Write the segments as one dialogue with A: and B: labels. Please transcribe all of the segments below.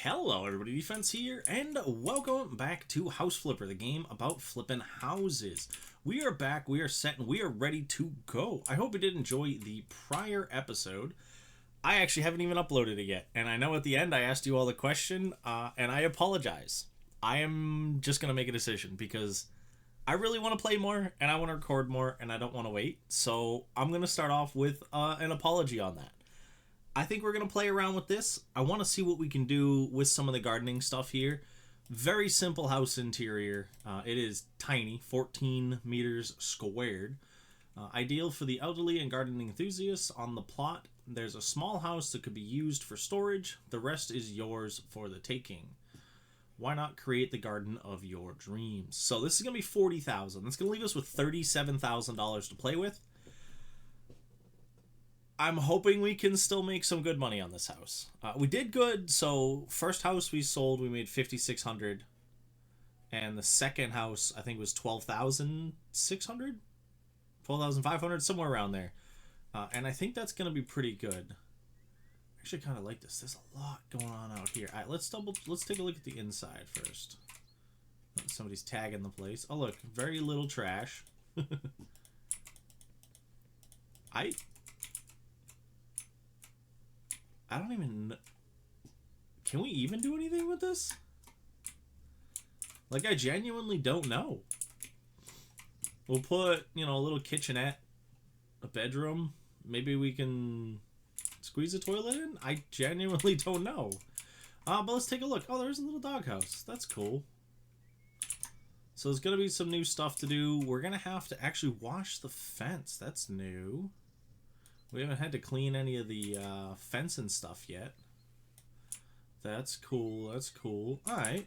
A: Hello everybody, Defense here, and welcome back to House Flipper, the game about flipping houses. We are back, we are set, and we are ready to go. I hope you did enjoy the prior episode. I actually haven't even uploaded it yet, and I know at the end I asked you all the question, and I apologize. I am just going to make a decision, because I really want to play more, and I want to record more, and I don't want to wait, so I'm going to start off with an apology on that. I think we're going to play around with this. I want to see what we can do with some of the gardening stuff here. Very simple house interior. It is tiny, 14 meters squared. Ideal for the elderly and gardening enthusiasts. On the plot, there's a small house that could be used for storage. The rest is yours for the taking. Why not create the garden of your dreams? So this is going to be $40,000. That's going to leave us with $37,000 to play with. I'm hoping we can still make some good money on this house. We did good. So first house we sold, we made $5,600, and the second house I think was $12,600, $12,500, somewhere around there. And I think that's gonna be pretty good. I actually kind of like this. There's a lot going on out here. All right, let's take a look at the inside first. Somebody's tagging the place. Oh look, very little trash. I don't even... Can we even do anything with this? Like, I genuinely don't know. We'll put, you know, a little kitchenette, a bedroom. Maybe we can squeeze a toilet in? I genuinely don't know. But let's take a look. Oh, there's a little doghouse. That's cool. So there's going to be some new stuff to do. We're going to have to actually wash the fence. That's new. We haven't had to clean any of the fence and stuff yet. That's cool. That's cool. Alright.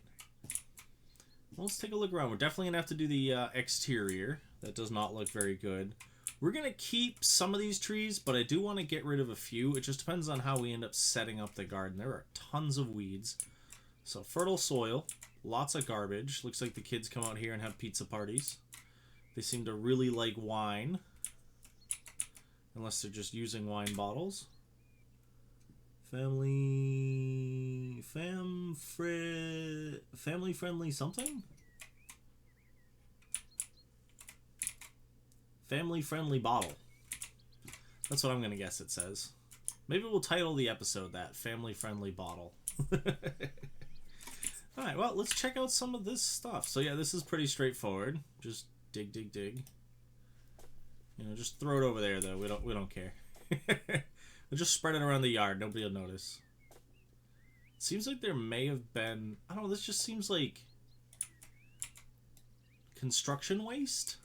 A: Well, let's take a look around. We're definitely going to have to do the exterior. That does not look very good. We're going to keep some of these trees, but I do want to get rid of a few. It just depends on how we end up setting up the garden. There are tons of weeds. So, fertile soil. Lots of garbage. Looks like the kids come out here and have pizza parties. They seem to really like wine. Unless they're just using wine bottles. Family friendly something? Family friendly bottle. That's what I'm gonna guess it says. Maybe we'll title the episode that, Family Friendly Bottle. Alright, well, let's check out some of this stuff. So yeah, this is pretty straightforward. Just dig, dig, dig. You know, just throw it over there, though. We don't care. We'll just spread it around the yard. Nobody will notice. Seems like there may have been... I don't know, this just seems like... construction waste?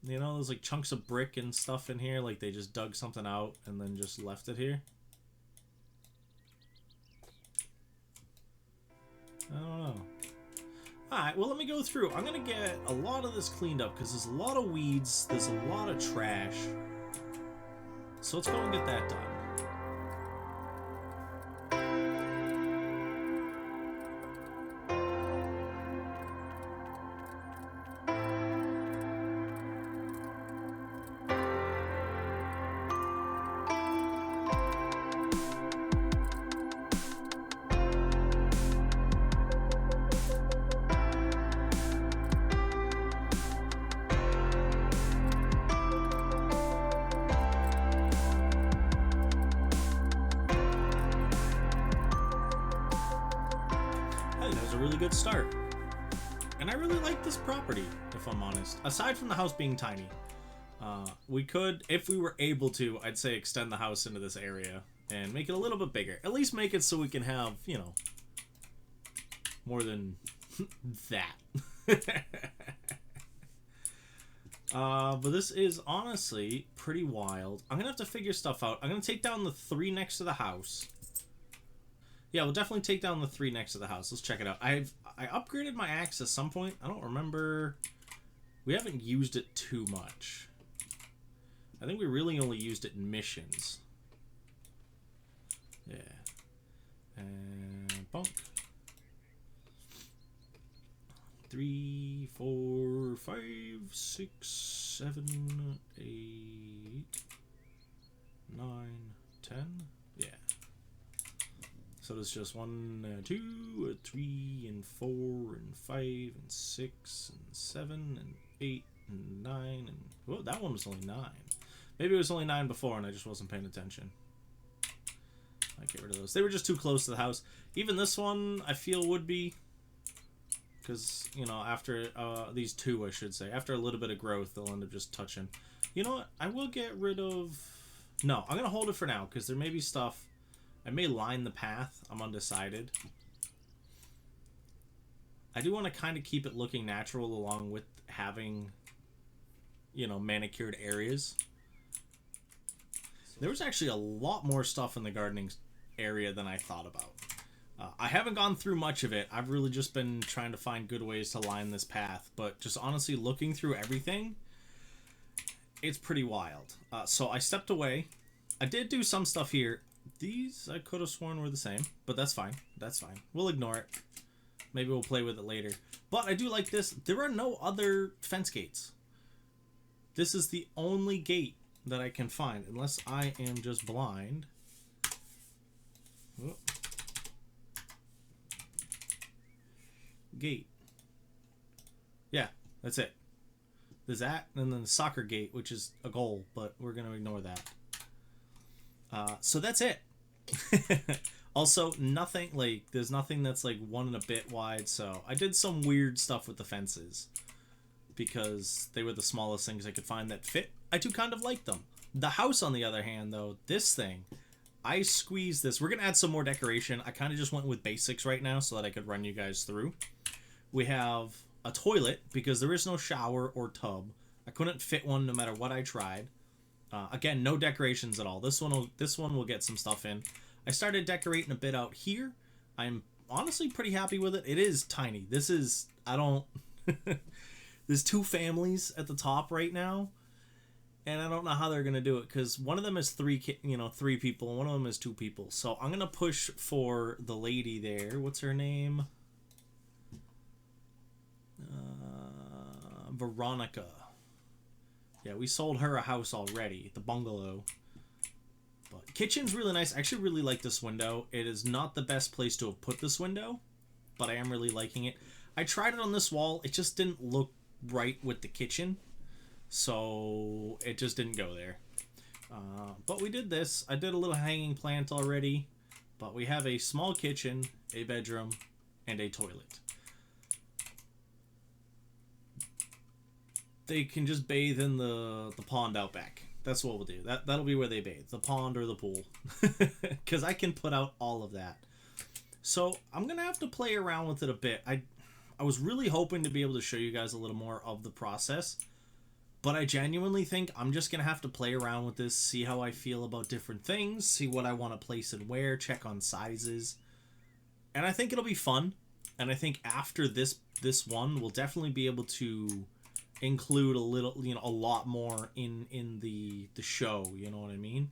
A: You know, there's like chunks of brick and stuff in here. Like they just dug something out and then just left it here. I don't know. Alright, well, let me go through. I'm going to get a lot of this cleaned up because there's a lot of weeds. There's a lot of trash. So let's go and get that done. A really good start, and I really like this property, if I'm honest. Aside from the house being tiny, we could, if we were able to, I'd say extend the house into this area and make it a little bit bigger. At least make it so we can have, you know, more than that. But this is honestly pretty wild. I'm gonna have to figure stuff out. I'm gonna take down the 3 next to the house. Yeah, we'll definitely take down the 3 next to the house. Let's check it out. I upgraded my axe at some point. I don't remember. We haven't used it too much. I think we really only used it in missions. Yeah. And bonk. 3, 4, 5, 6, 7, 8, 9, 10. Yeah. So there's just 1, 2, 3, and 4, and 5, and 6, and 7, and 8, and 9, and... Oh, that one was only 9. Maybe it was only 9 before and I just wasn't paying attention. I get rid of those. They were just too close to the house. Even this one, I feel, would be. Because, you know, after these two, I should say, after a little bit of growth, they'll end up just touching. You know what? I will get rid of... No, I'm going to hold it for now, because there may be stuff... I may line the path. I'm undecided. I do want to kind of keep it looking natural along with having, you know, manicured areas. There was actually a lot more stuff in the gardening area than I thought about. I haven't gone through much of it. I've really just been trying to find good ways to line this path. But just honestly looking through everything, it's pretty wild. So I stepped away. I did do some stuff here. These I could have sworn were the same, but that's fine. That's fine. We'll ignore it. Maybe we'll play with it later. But I do like this. There are no other fence gates. This is the only gate that I can find, unless I am just blind. Whoop. Gate. Yeah, that's it. There's that, and then the soccer gate, which is a goal, but we're going to ignore that. So that's it. Also, nothing, like, there's nothing that's, like, 1 and a bit wide, so I did some weird stuff with the fences because they were the smallest things I could find that fit. I do kind of like them. The house, on the other hand, though, this thing, I squeezed this. We're going to add some more decoration. I kind of just went with basics right now so that I could run you guys through. We have a toilet because there is no shower or tub. I couldn't fit one no matter what I tried. Again, no decorations at all. This one will get some stuff in. I started decorating a bit out here. I'm honestly pretty happy with it. It is tiny. This is, I don't... There's 2 families at the top right now. And I don't know how they're going to do it. Because one of them is 3 people. And one of them is 2 people. So I'm going to push for the lady there. What's her name? Veronica. Yeah, we sold her a house already, the bungalow. But kitchen's really nice. I actually really like this window. It is not the best place to have put this window, but I am really liking it. I tried it on this wall. It just didn't look right with the kitchen, so it just didn't go there. But we did this. I did a little hanging plant already, but we have a small kitchen, a bedroom, and a toilet. They can just bathe in the pond out back. That's what we'll do. That'll be where they bathe. The pond or the pool. Because I can put out all of that. So I'm going to have to play around with it a bit. I was really hoping to be able to show you guys a little more of the process. But I genuinely think I'm just going to have to play around with this. See how I feel about different things. See what I want to place and where. Check on sizes. And I think it'll be fun. And I think after this one, we'll definitely be able to... include a little, you know, a lot more in the show, you know what I mean?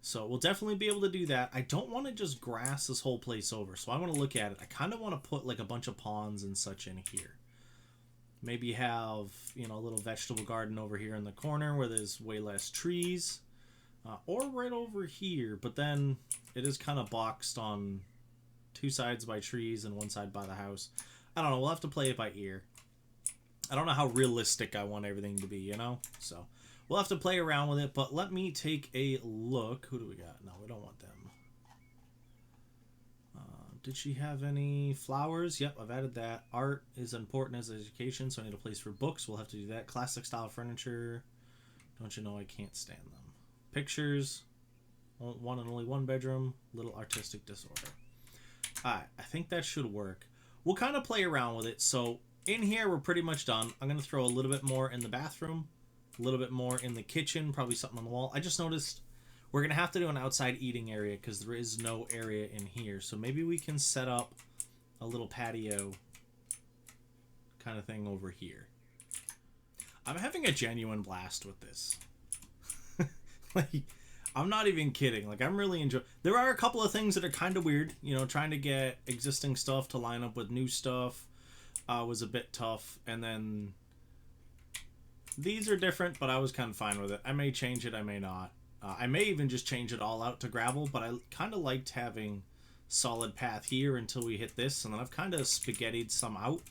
A: So we'll definitely be able to do that. I don't want to just grass this whole place over, so I want to look at it. I kind of want to put like a bunch of ponds and such in here. Maybe have, you know, a little vegetable garden over here in the corner where there's way less trees, or right over here, but then it is kind of boxed on 2 sides by trees and 1 side by the house. I don't know, we'll have to play it by ear. I don't know how realistic I want everything to be, you know? So, we'll have to play around with it, but let me take a look. Who do we got? No, we don't want them. Did she have any flowers? Yep, I've added that. Art is important as education, so I need a place for books. We'll have to do that. Classic style furniture. Don't you know I can't stand them. Pictures. One and only 1 bedroom. Little artistic disorder. Alright, I think that should work. We'll kind of play around with it, so... in here, we're pretty much done. I'm going to throw a little bit more in the bathroom, a little bit more in the kitchen, probably something on the wall. I just noticed we're going to have to do an outside eating area because there is no area in here. So maybe we can set up a little patio kind of thing over here. I'm having a genuine blast with this. Like, I'm not even kidding. Like, I'm really enjoying... There are a couple of things that are kind of weird. You know, trying to get existing stuff to line up with new stuff. Was a bit tough, and then these are different, but I was kind of fine with it. I may change it, I may not. I may even just change it all out to gravel, but I kind of liked having solid path here until we hit this, and then I've kind of spaghettied some out,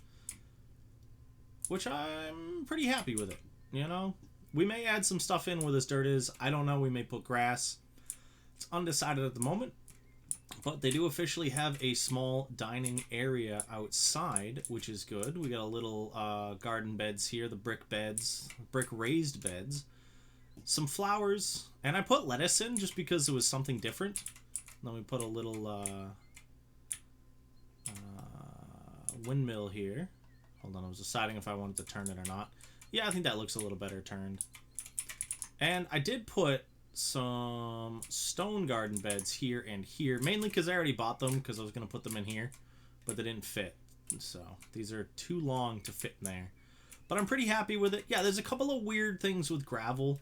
A: which I'm pretty happy with it, you know? We may add some stuff in where this dirt is. I don't know. We may put grass. It's undecided at the moment. But they do officially have a small dining area outside, which is good. We got a little garden beds here, the brick beds, brick raised beds. Some flowers. And I put lettuce in just because it was something different. Then we put a little windmill here. Hold on, I was deciding if I wanted to turn it or not. Yeah, I think that looks a little better turned. And I did put some stone garden beds here and here, mainly because I already bought them because I was going to put them in here, but they didn't fit. So these are too long to fit in there. But I'm pretty happy with it. Yeah, there's a couple of weird things with gravel.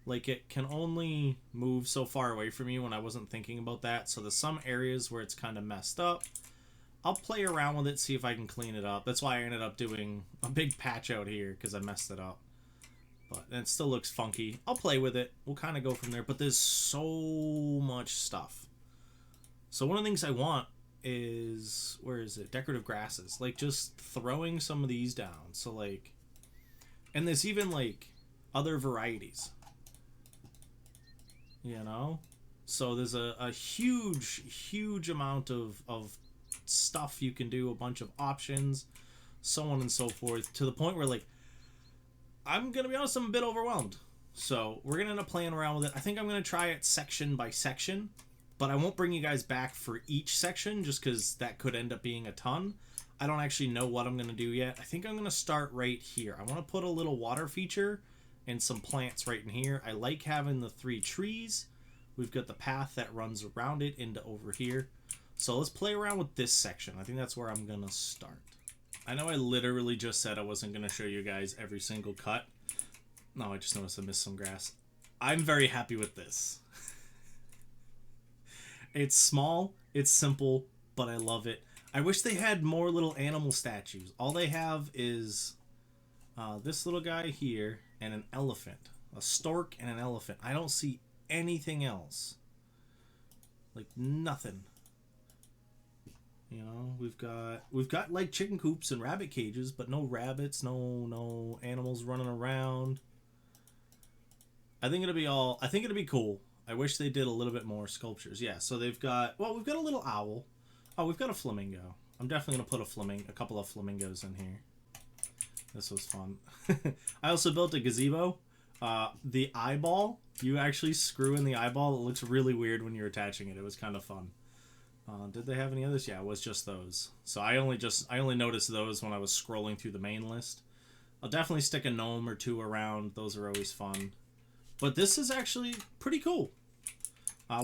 A: Like, it can only move so far away from you when I wasn't thinking about that. So there's some areas where it's kind of messed up. I'll play around with it, see if I can clean it up. That's why I ended up doing a big patch out here, because I messed it up. But it still looks funky. I'll play with it. We'll kind of go from there. But there's so much stuff. So one of the things I want is, where is it? Decorative grasses. Like, just throwing some of these down. So, like, and there's even, like, other varieties. You know? So there's a huge amount of stuff you can do, a bunch of options, so on and so forth, to the point where, like, I'm gonna be honest, I'm a bit overwhelmed. So we're gonna end up playing around with it. I think I'm gonna try it section by section, but I won't bring you guys back for each section just because that could end up being a ton. I don't actually know what I'm gonna do yet. I think I'm gonna start right here. I want to put a little water feature and some plants right in here. I like having the 3 trees. We've got the path that runs around it into over here. So let's play around with this section. I think that's where I'm gonna start. I know I literally just said I wasn't gonna show you guys every single cut. No, I just noticed I missed some grass. I'm very happy with this. It's small, it's simple, but I love it. I wish they had more little animal statues. All they have is this little guy here and an elephant. A stork and an elephant. I don't see anything else. Like, nothing. You know, we've got like chicken coops and rabbit cages, but no rabbits, no animals running around. I think it'll be cool. I wish they did a little bit more sculptures. Yeah, so we've got a little owl. Oh, we've got a flamingo. I'm definitely gonna put a couple of flamingos in here. This was fun. I also built a gazebo. The eyeball, you actually screw in the eyeball. It looks really weird when you're attaching it. It was kind of fun. Did they have any others? Yeah, it was just those. So I only noticed those when I was scrolling through the main list. I'll definitely stick a gnome or 2 around. Those are always fun. But this is actually pretty cool.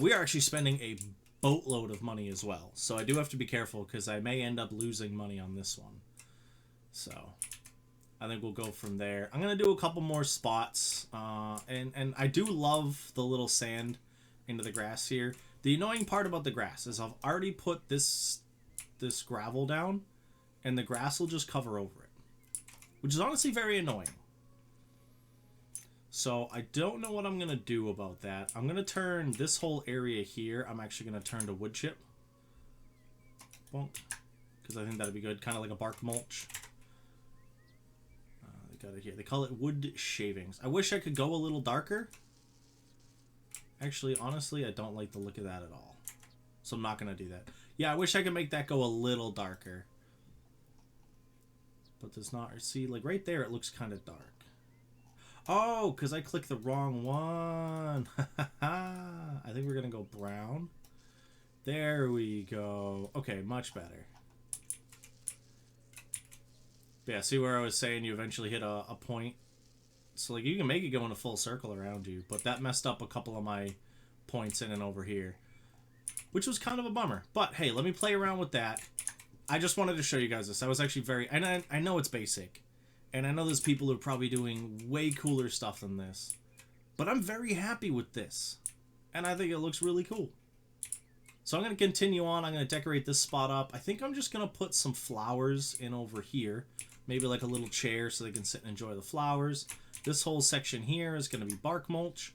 A: We are actually spending a boatload of money as well. So I do have to be careful because I may end up losing money on this one. So I think we'll go from there. I'm going to do a couple more spots. And I do love the little sand into the grass here. The annoying part about the grass is I've already put this gravel down, and the grass will just cover over it, which is honestly very annoying. So I don't know what I'm going to do about that. I'm going to turn this whole area here, I'm actually going to turn to wood chip. Because I think that'd be good, kind of like a bark mulch. They got it here. They call it wood shavings. I wish I could go a little darker. Actually, honestly, I don't like the look of that at all. So I'm not going to do that. Yeah, I wish I could make that go a little darker. But there's not... See, like right there, it looks kind of dark. Oh, because I clicked the wrong one. I think we're going to go brown. There we go. Okay, much better. But yeah, see where I was saying you eventually hit a point? So, like, you can make it go in a full circle around you, but that messed up a couple of my points in and over here, which was kind of a bummer. But, hey, let me play around with that. I just wanted to show you guys this. I was actually very... And I know it's basic, and I know there's people who are probably doing way cooler stuff than this, but I'm very happy with this, and I think it looks really cool. So I'm going to continue on. I'm going to decorate this spot up. I think I'm just going to put some flowers in over here, maybe like a little chair so they can sit and enjoy the flowers. This whole section here is going to be bark mulch.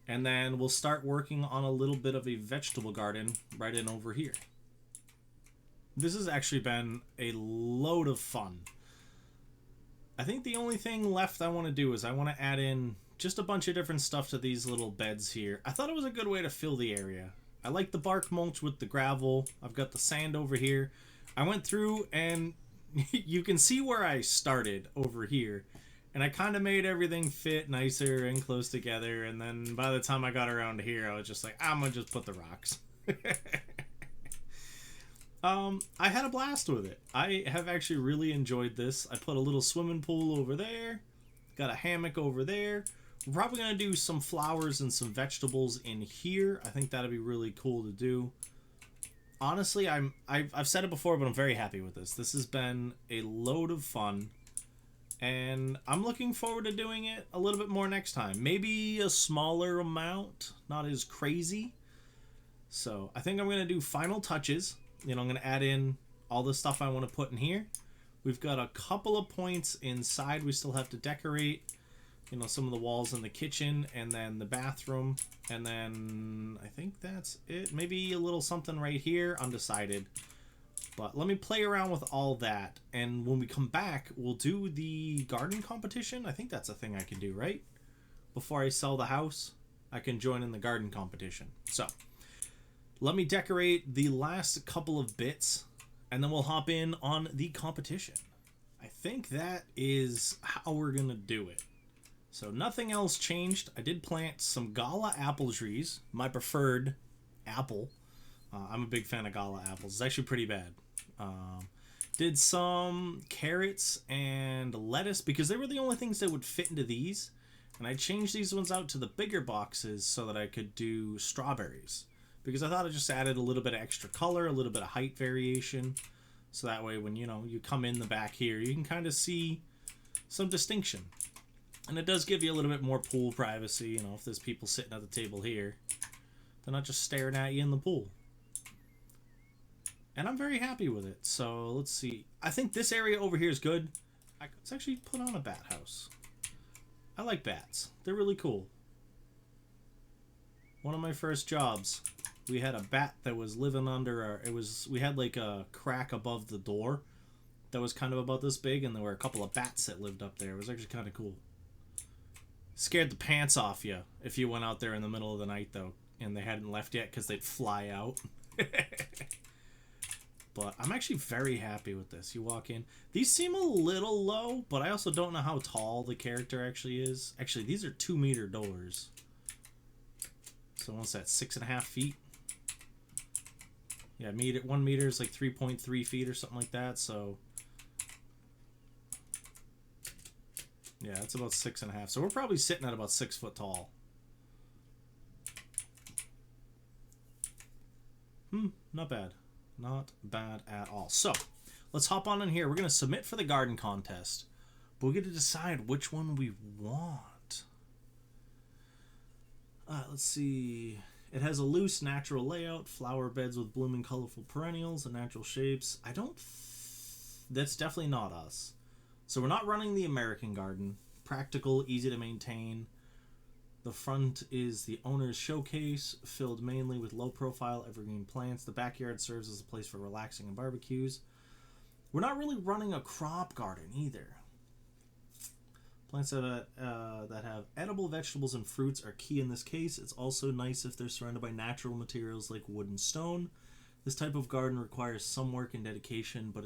A: And then we'll start working on a little bit of a vegetable garden right in over here. This has actually been a load of fun. I think the only thing left I want to do is I want to add in just a bunch of different stuff to these little beds here. I thought it was a good way to fill the area. I like the bark mulch with the gravel. I've got the sand over here. I went through and you can see where I started over here. And I kind of made everything fit nicer and close together. And then by the time I got around here, I was just like, I'm going to just put the rocks. I had a blast with it. I have actually really enjoyed this. I put a little swimming pool over there. Got a hammock over there. We're probably going to do some flowers and some vegetables in here. I think that'd be really cool to do. Honestly, I've said it before, but I'm very happy with this. This has been a load of fun. And I'm looking forward to doing it a little bit more next time. Maybe a smaller amount, not as crazy. So I think I'm going to do final touches. You know, I'm going to add in all the stuff I want to put in here. We've got a couple of points inside we still have to decorate. You know, some of the walls in the kitchen and then the bathroom. And then I think that's it. Maybe a little something right here. Undecided. But let me play around with all that. And when we come back, we'll do the garden competition. I think that's a thing I can do, right? Before I sell the house, I can join in the garden competition. So let me decorate the last couple of bits, and then we'll hop in on the competition. I think that is how we're going to do it. So nothing else changed. I did plant some Gala apple trees, my preferred apple. I'm a big fan of Gala apples. It's actually pretty bad. Did some carrots and lettuce because they were the only things that would fit into these. And I changed these ones out to the bigger boxes so that I could do strawberries. Because I thought it just added a little bit of extra color, a little bit of height variation. So that way when, you know, you come in the back here, you can kind of see some distinction. And it does give you a little bit more pool privacy. You know, if there's people sitting at the table here, they're not just staring at you in the pool. And I'm very happy with it. So let's see. I think this area over here is good. Let's actually put on a bat house. I like bats. They're really cool. One of my first jobs, we had a bat that was living under our... We had like a crack above the door that was kind of about this big, and there were a couple of bats that lived up there. It was actually kind of cool. Scared the pants off you if you went out there in the middle of the night, though, and they hadn't left yet because they'd fly out. But I'm actually very happy with this. You walk in. These seem a little low, but I also don't know how tall the character actually is. Actually, these are 2-meter doors. So what's that, 6.5 feet? Yeah, 1 meter is like 3.3 feet or something like that, so... Yeah, it's about 6.5. So we're probably sitting at about 6 foot tall. Not bad. Not bad at all. So, let's hop on in here. We're going to submit for the garden contest. But we get to decide which one we want. Let's see. It has a loose, natural layout, flower beds with blooming, colorful perennials and natural shapes. That's definitely not us. So we're not running the American garden. Practical, easy to maintain. The front is the owner's showcase, filled mainly with low-profile evergreen plants. The backyard serves as a place for relaxing and barbecues. We're not really running a crop garden either. Plants that have edible vegetables and fruits are key in this case. It's also nice if they're surrounded by natural materials like wood and stone. This type of garden requires some work and dedication, but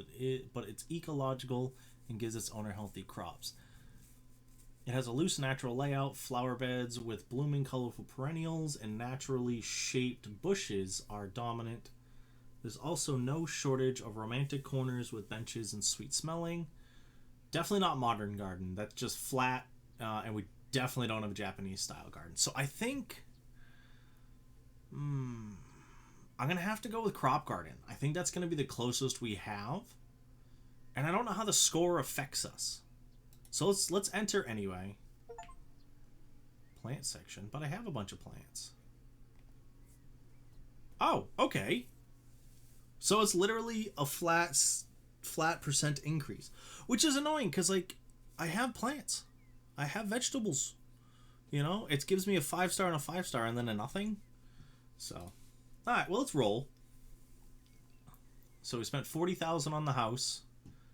A: it's ecological and gives its owner healthy crops. It has a loose natural layout, flower beds with blooming colorful perennials and naturally shaped bushes are dominant. There's also no shortage of romantic corners with benches and sweet smelling. Definitely not modern garden. That's just flat, and we definitely don't have a Japanese style garden. So I think I'm going to have to go with crop garden. I think that's going to be the closest we have. And I don't know how the score affects us. So let's enter anyway. Plant section, but I have a bunch of plants. Oh, okay. So it's literally a flat percent increase, which is annoying because like I have plants, I have vegetables. You know, it gives me a 5-star and a 5-star and then a nothing. So, all right, well let's roll. So we spent 40,000 on the house.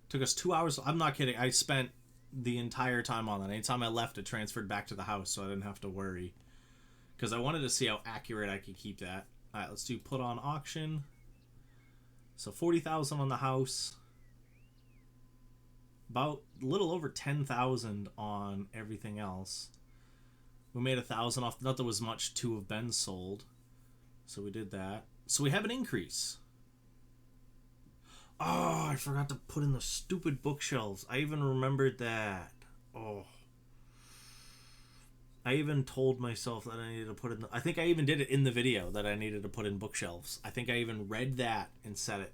A: Took us 2 hours. I'm not kidding. I spent the entire time on that. Anytime I left, it transferred back to the house, so I didn't have to worry. Because I wanted to see how accurate I could keep that. All right, let's do put on auction. So 40,000 on the house. About a little over 10,000 on everything else. We made 1,000 off. Not there was much to have been sold. So we did that. So we have an increase. Oh, I forgot to put in the stupid bookshelves. I even remembered that. Oh. I even told myself that I needed to put in... I think I even did it in the video that I needed to put in bookshelves. I think I even read that and said it.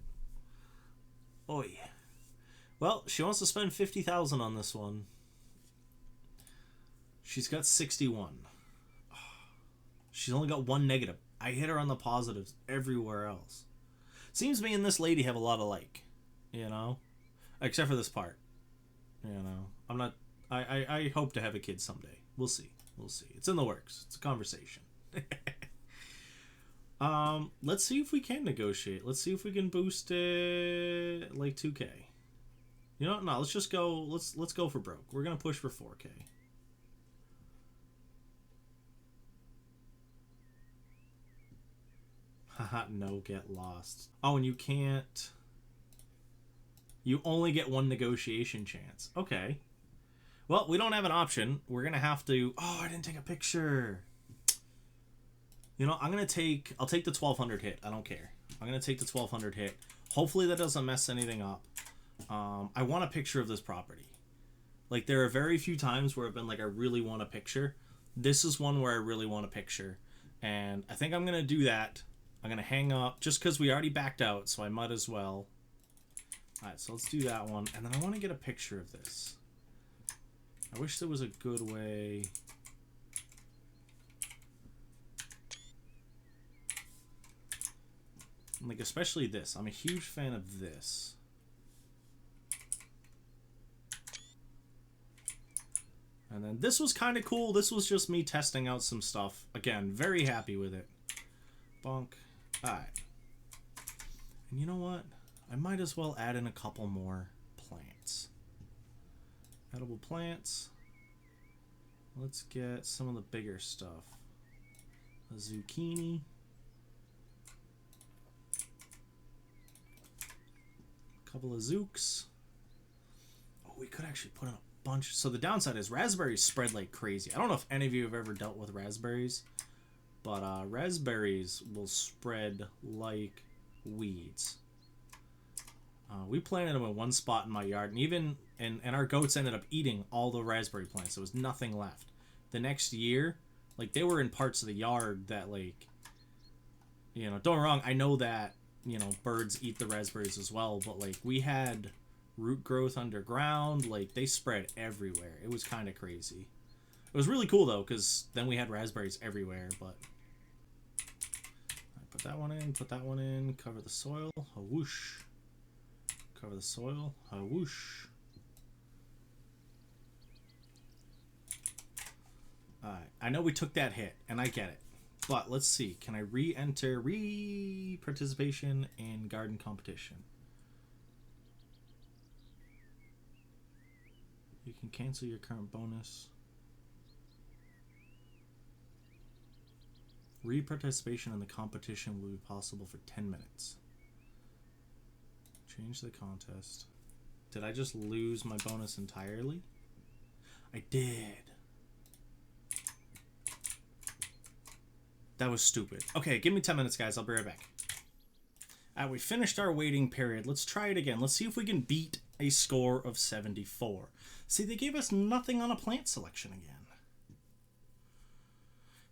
A: Oh, yeah. Well, she wants to spend 50,000 on this one. She's got 61. She's only got one negative. I hit her on the positives everywhere else. Seems me and this lady have a lot alike, you know? Except for this part. You know, I'm not... I hope to have a kid someday. We'll see. We'll see. It's in the works. It's a conversation. Let's see if we can negotiate. Let's see if we can boost it like 2K. You know what? No, let's just go. Let's go for broke. We're gonna push for 4K. Haha, no, get lost. Oh, and you can't. You only get one negotiation chance. Okay. Well, we don't have an option. We're gonna have to... Oh, I didn't take a picture. You know, I'll take the 1,200 hit. I don't care. I'm gonna take the 1,200 hit. Hopefully that doesn't mess anything up. I want a picture of this property. Like, there are very few times where I've been like, I really want a picture. This is one where I really want a picture. And I think I'm gonna do that. I'm gonna hang up just because we already backed out, so I might as well. Alright, so let's do that one. And then I want to get a picture of this. I wish there was a good way. Like, especially this. I'm a huge fan of this. And then this was kind of cool. This was just me testing out some stuff. Again, very happy with it. Bonk. Alright. And you know what? I might as well add in a couple more plants. Edible plants. Let's get some of the bigger stuff. A zucchini. A couple of zooks. Oh, we could actually put in a bunch. So the downside is raspberries spread like crazy. I don't know if any of you have ever dealt with raspberries, but raspberries will spread like weeds. We planted them in one spot in my yard, and even and our goats ended up eating all the raspberry plants. There was nothing left. The next year, like, they were in parts of the yard that, like, you know, don't get me wrong, I know that, you know, birds eat the raspberries as well, but, like, we had root growth underground. Like, they spread everywhere. It was kind of crazy. It was really cool, though, because then we had raspberries everywhere, but... Right, put that one in, cover the soil, a whoosh. Cover the soil, a whoosh. Alright, I know we took that hit, and I get it. But let's see, can I re-enter participation in garden competition? You can cancel your current bonus. Re-participation in the competition will be possible for 10 minutes. Change the contest. Did I just lose my bonus entirely? I did. That was stupid. Okay, give me 10 minutes, guys. I'll be right back. We finished our waiting period. Let's try it again. Let's see if we can beat a score of 74. See, they gave us nothing on a plant selection again.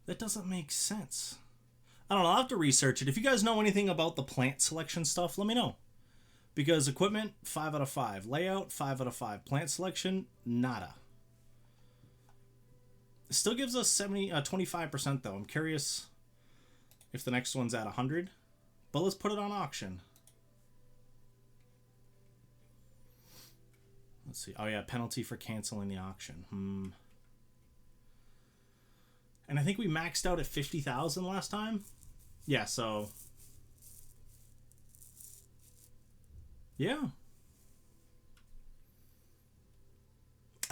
A: That doesn't make sense. I don't know. I'll have to research it. If you guys know anything about the plant selection stuff, let me know. Because equipment, 5 out of 5. Layout, 5 out of 5. Plant selection, nada. It still gives us 25% though. I'm curious if the next one's at 100. But let's put it on auction. Let's see. Oh yeah, penalty for canceling the auction. And I think we maxed out at 50,000 last time. Yeah, so... Yeah.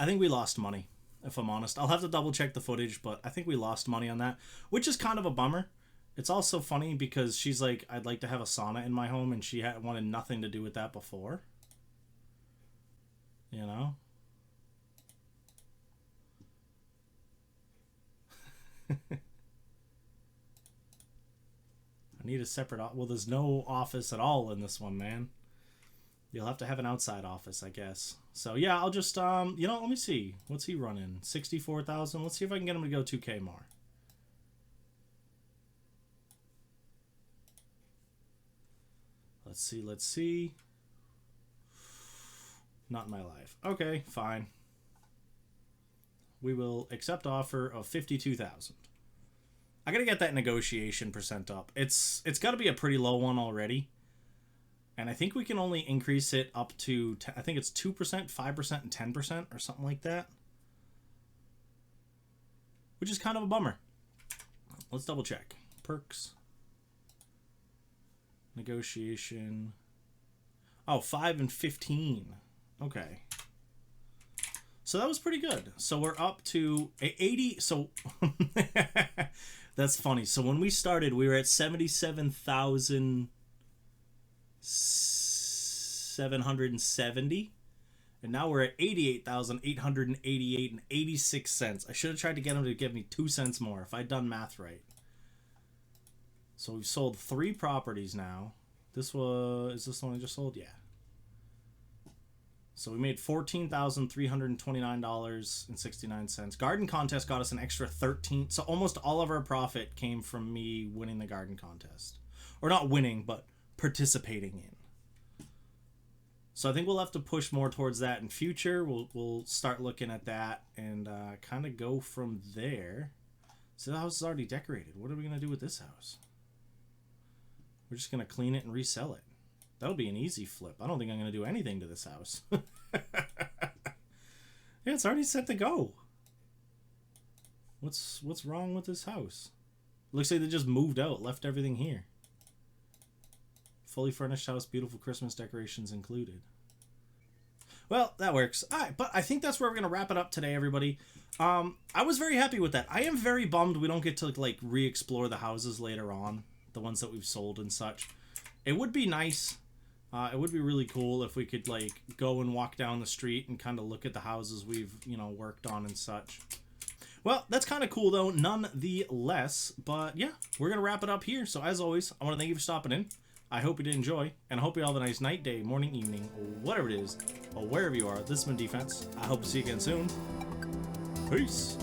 A: I think we lost money, if I'm honest. I'll have to double check the footage, but I think we lost money on that, which is kind of a bummer. It's also funny because she's like, I'd like to have a sauna in my home, and she had wanted nothing to do with that before. You know? I need a separate... Well, there's no office at all in this one, man. You'll have to have an outside office, I guess. So, yeah, I'll just, you know, let me see. What's he running? 64,000? Let's see if I can get him to go 2K more. Let's see, let's see. Not in my life. Okay, fine. We will accept offer of 52,000. I gotta get that negotiation percent up. It's got to be a pretty low one already. And I think we can only increase it up to, I think it's 2%, 5%, and 10% or something like that. Which is kind of a bummer. Let's double check. Perks. Negotiation. Oh, 5 and 15. Okay. So that was pretty good. So we're up to 80. So that's funny. So when we started, we were at 77,770, and now we're at 88,888 and 86 cents. I should have tried to get him to give me 2 cents more if I'd done math right. So we've sold 3 properties now. Is this the one I just sold? Yeah. So we made $14,329.69. Garden contest got us an extra 13. So almost all of our profit came from me winning the garden contest. Or not winning, but participating in. So I think we'll have to push more towards that in future. We'll start looking at that and kind of go from there. So the house is already decorated. What are we going to do with this house? We're just going to clean it and resell it. That'll be an easy flip. I don't think I'm going to do anything to this house. Yeah, it's already set to go. What's wrong with this house? Looks like they just moved out, left everything here. Fully furnished house, beautiful Christmas decorations included. Well, that works. All right, but I think that's where we're going to wrap it up today, everybody. I was very happy with that. I am very bummed we don't get to like re-explore the houses later on, the ones that we've sold and such. It would be nice. It would be really cool if we could like go and walk down the street and kind of look at the houses we've, you know, worked on and such. Well, that's kind of cool though, nonetheless. But yeah, we're going to wrap it up here. So as always, I want to thank you for stopping in. I hope you did enjoy, and I hope you all have a nice night, day, morning, evening, or whatever it is, or wherever you are. This has been Defense. I hope to see you again soon. Peace.